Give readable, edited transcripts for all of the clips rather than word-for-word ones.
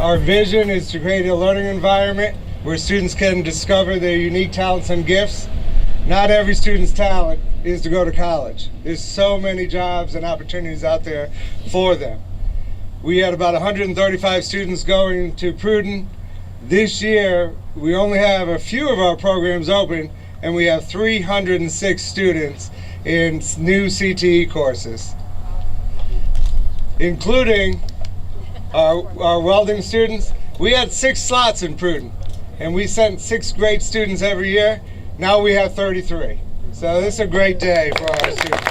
Our vision is to create a learning environment where students can discover their unique talents and gifts. Not every student's talent is to go to college. There's so many jobs and opportunities out there for them. We had about 135 students going to Pruden. This year, we only have a few of our programs open, and we have 306 students in new CTE courses, including our welding students. We had 6 slots in Pruden, and we sent 6 great students every year. Now we have 33. So this is a great day for our students.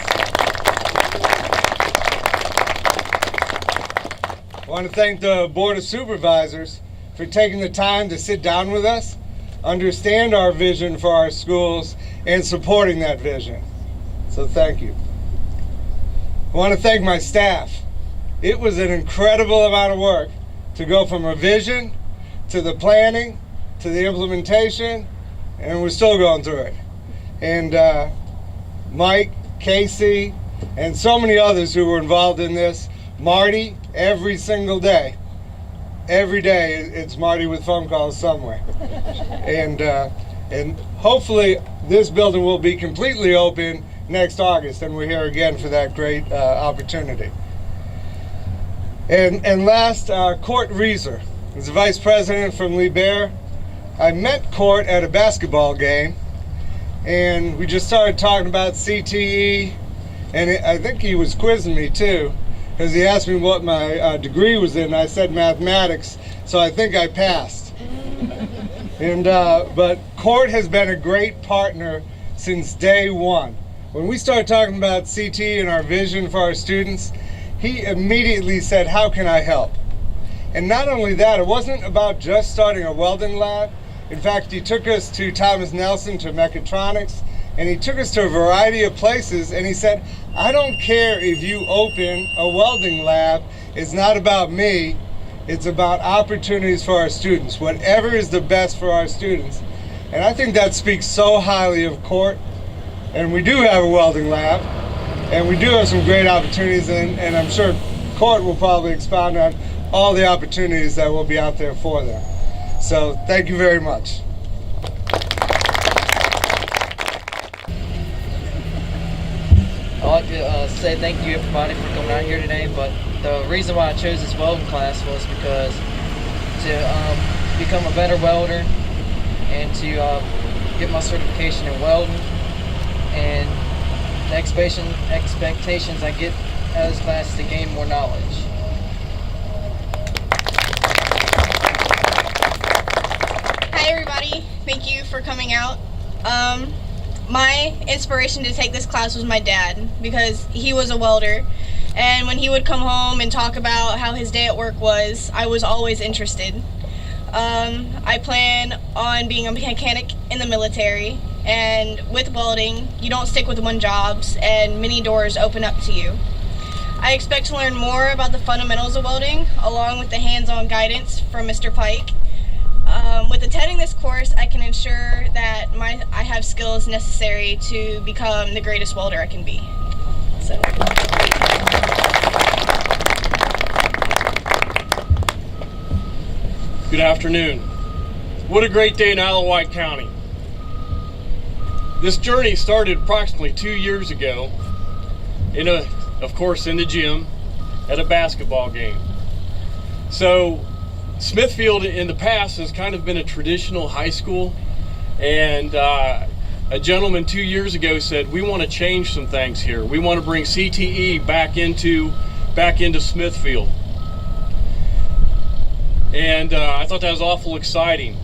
I want to thank the Board of Supervisors for taking the time to sit down with us, understand our vision for our schools, and supporting that vision. So thank you. I want to thank my staff. It was an incredible amount of work to go from a vision to the planning to the implementation, and we're still going through it. And Mike, Casey, and so many others who were involved in this. Marty, every single day. Every day it's Marty with phone calls somewhere. And hopefully this building will be completely open next August, and we're here again for that great opportunity. And last, Court Reeser is the vice president from Labat. I met Court at a basketball game, and we just started talking about CTE, and I think he was quizzing me too, because he asked me what my degree was in. I said mathematics, so I think I passed. And but Court has been a great partner since day one. When we started talking about CTE and our vision for our students, he immediately said, how can I help? And not only that, it wasn't about just starting a welding lab. In fact, he took us to Thomas Nelson, to mechatronics, and he took us to a variety of places, and he said, I don't care if you open a welding lab, it's not about me, it's about opportunities for our students, whatever is the best for our students. And I think that speaks so highly of Court, and we do have a welding lab. And we do have some great opportunities, and I'm sure Court will probably expound on all the opportunities that will be out there for them. So thank you very much. I'd like to say thank you everybody for coming out here today, but the reason why I chose this welding class was because to become a better welder and to get my certification in welding, and the expectations I get out of this class is to gain more knowledge. Hi everybody, thank you for coming out. My inspiration to take this class was my dad, because he was a welder, and when he would come home and talk about how his day at work was, I was always interested. I plan on being a mechanic in the military, and with welding, you don't stick with one job, and many doors open up to you. I expect to learn more about the fundamentals of welding, along with the hands-on guidance from Mr. Pike. With attending this course, I can ensure that I have skills necessary to become the greatest welder I can be. So. Good afternoon. What a great day in Wight County. This journey started approximately 2 years ago, of course in the gym, at a basketball game. So Smithfield in the past has kind of been a traditional high school, and a gentleman 2 years ago said, we want to change some things here. We want to bring CTE back into Smithfield. And I thought that was awful exciting.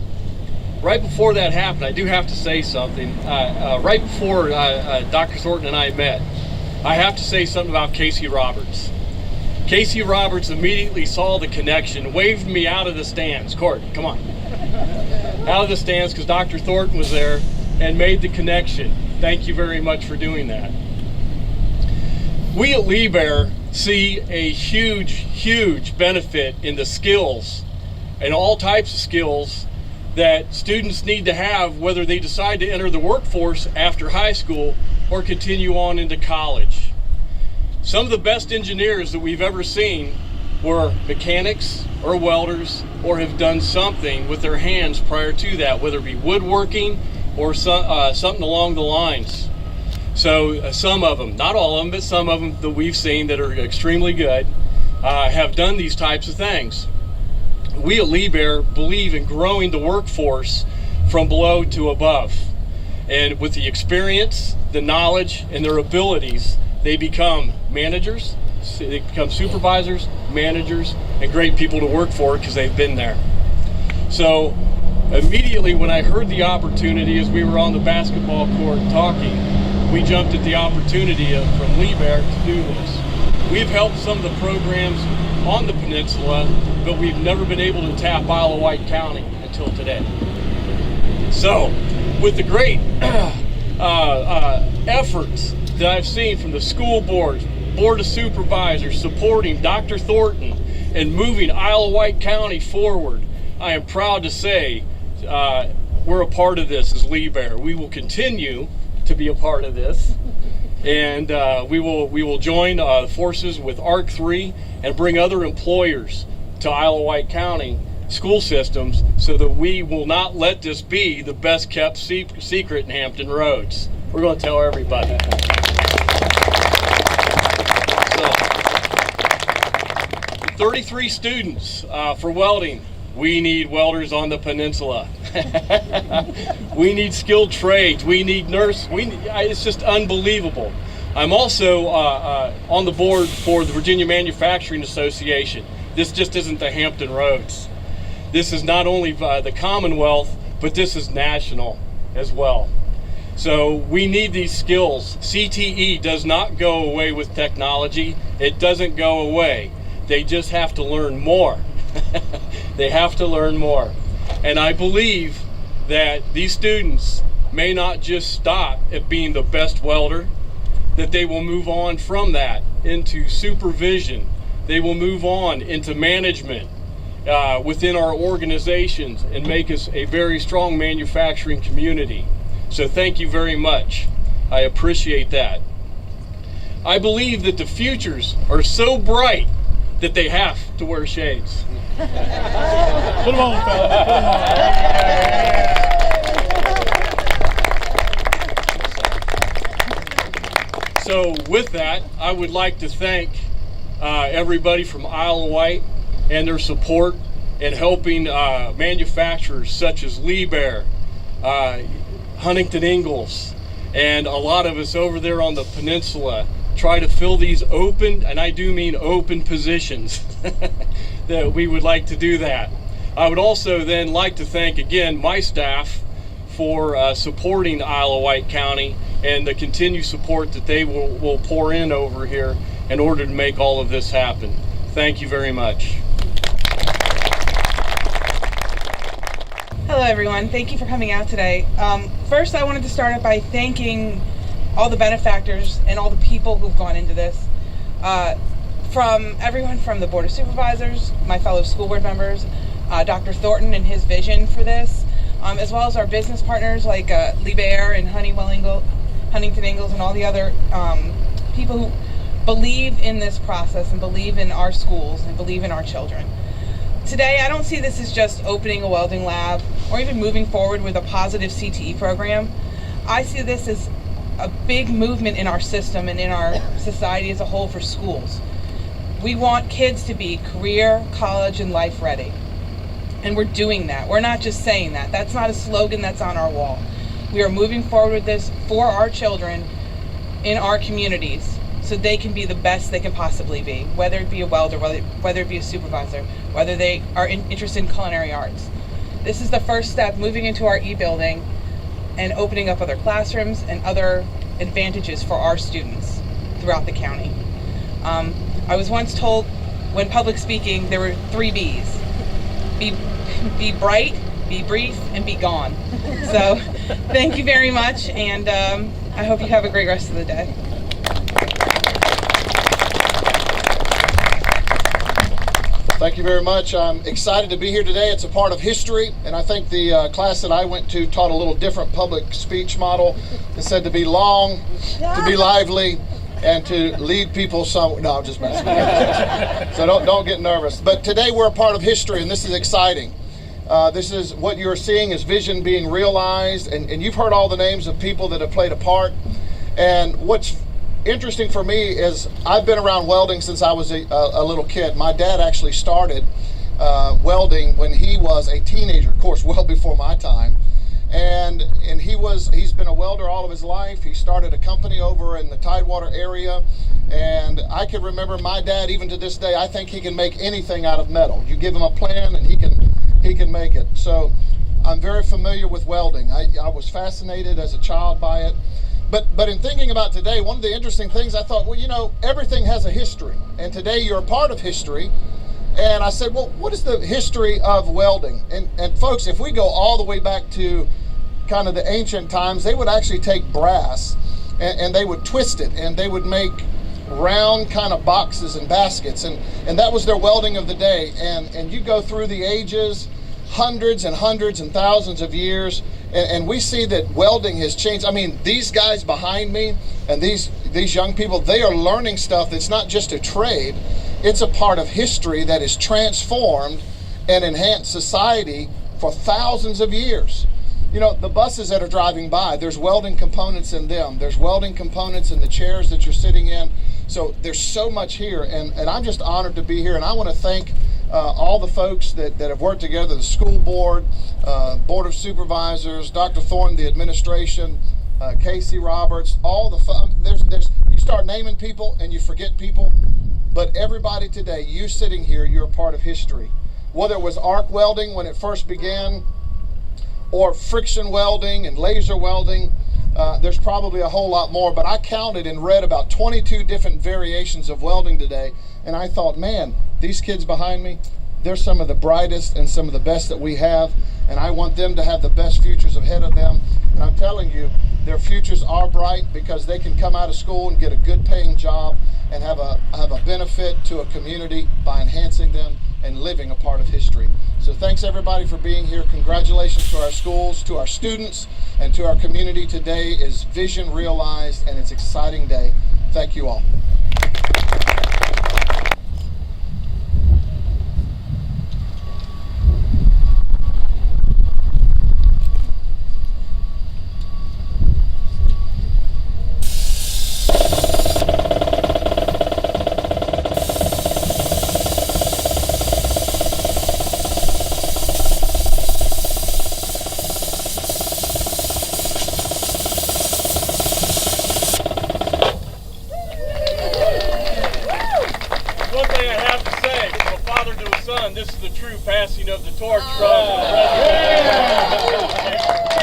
Right before that happened, I do have to say something. Right before Dr. Thornton and I met, I have to say something about Casey Roberts. Casey Roberts immediately saw the connection, waved me out of the stands. Court, come on. Out of the stands, because Dr. Thornton was there, and made the connection. Thank you very much for doing that. We at Liebherr see a huge benefit in the skills and all types of skills that students need to have, whether they decide to enter the workforce after high school or continue on into college. Some of the best engineers that we've ever seen were mechanics or welders, or have done something with their hands prior to that, whether it be woodworking or something along the lines. So some of them, not all of them, but some of them that we've seen that are extremely good have done these types of things. We at Liebherr believe in growing the workforce from below to above. And with the experience, the knowledge, and their abilities, they become managers, they become supervisors, managers, and great people to work for because they've been there. So immediately when I heard the opportunity as we were on the basketball court talking, we jumped at the opportunity from Liebherr to do this. We've helped some of the programs on the peninsula, but we've never been able to tap Isle of Wight County until today. So with the great efforts that I've seen from the school boards, Board of Supervisors supporting Dr. Thornton and moving Isle of Wight County forward, I am proud to say we're a part of this as Liebherr. We will continue to be a part of this, and we will join forces with ARC3 and bring other employers to Isle of Wight County school systems so that we will not let this be the best kept secret in Hampton Roads. We're going to tell everybody. 33 students for welding. We need welders on the peninsula. We need skilled trades. We need nurses. It's just unbelievable. I'm also on the board for the Virginia Manufacturing Association. This just isn't the Hampton Roads. This is not only the Commonwealth, but this is national as well. So we need these skills. CTE does not go away with technology. It doesn't go away. They just have to learn more. They have to learn more. And I believe that these students may not just stop at being the best welder, that they will move on from that into supervision. They will move on into management within our organizations and make us a very strong manufacturing community. So thank you very much. I appreciate that. I believe that the futures are so bright that they have to wear shades. Put them on, fellas. Put them on. So with that, I would like to thank everybody from Isle of Wight and their support in helping manufacturers such as Liebherr, Huntington Ingalls, and a lot of us over there on the peninsula try to fill these open, and I do mean open positions, that we would like to do that. I would also then like to thank again my staff for supporting Isle of Wight County and the continued support that they will pour in over here in order to make all of this happen. Thank you very much. Hello everyone, thank you for coming out today. First I wanted to start out by thanking all the benefactors and all the people who've gone into this. From everyone from the Board of Supervisors, my fellow school board members, Dr. Thornton and his vision for this, as well as our business partners like Liebherr and Huntington Ingalls and all the other people who believe in this process and believe in our schools and believe in our children. Today, I don't see this as just opening a welding lab or even moving forward with a positive CTE program. I see this as a big movement in our system and in our society as a whole for schools. We want kids to be career, college, and life ready. And we're doing that. We're not just saying that. That's not a slogan that's on our wall. We are moving forward with this for our children in our communities so they can be the best they can possibly be, whether it be a welder, whether it be a supervisor, whether they are interested in culinary arts. This is the first step, moving into our e-building and opening up other classrooms and other advantages for our students throughout the county. I was once told when public speaking there were 3 B's. Be bright, be brief, and be gone. So thank you very much, and I hope you have a great rest of the day. Thank you very much. I'm excited to be here today. It's a part of history, and I think the class that I went to taught a little different public speech model. It said to be long, to be lively, and to lead people some. No, I'm just messing with you. So don't get nervous. But today we're a part of history, and this is exciting. This is what you're seeing is vision being realized, and you've heard all the names of people that have played a part. And what's interesting for me is I've been around welding since I was a little kid. My dad actually started welding when he was a teenager, of course, well before my time. And he's been a welder all of his life. He started a company over in the Tidewater area, and I can remember my dad, even to this day, I think he can make anything out of metal. You give him a plan and he can make it. So I'm very familiar with welding. I was fascinated as a child by it. But in thinking about today, one of the interesting things I thought, well, you know, everything has a history, and today you're a part of history. And I said, well, what is the history of welding? And folks, if we go all the way back to kind of the ancient times, they would actually take brass and they would twist it, and they would make round kind of boxes and baskets, and that was their welding of the day. And you go through the ages, hundreds and hundreds and thousands of years, and we see that welding has changed. I mean, these guys behind me and these young people, they are learning stuff that's not just a trade, it's a part of history that has transformed and enhanced society for thousands of years. You know, the buses that are driving by, there's welding components in them. There's welding components in the chairs that you're sitting in. So there's so much here, and I'm just honored to be here, and I want to thank all the folks that have worked together, the school board, board of supervisors, Dr. Thornton, the administration, Casey Roberts, all the you start naming people and you forget people, but everybody today, you sitting here, you're a part of history. Whether it was arc welding when it first began, or friction welding and laser welding, there's probably a whole lot more, but I counted and read about 22 different variations of welding today, and I thought, man, these kids behind me, they're some of the brightest and some of the best that we have, and I want them to have the best futures ahead of them. And I'm telling you, their futures are bright because they can come out of school and get a good paying job and have a benefit to a community by enhancing them and living a part of history. So thanks everybody for being here. Congratulations to our schools, to our students, and to our community. Today is vision realized, and it's an exciting day. Thank you all. This is the true passing of the torch from the president.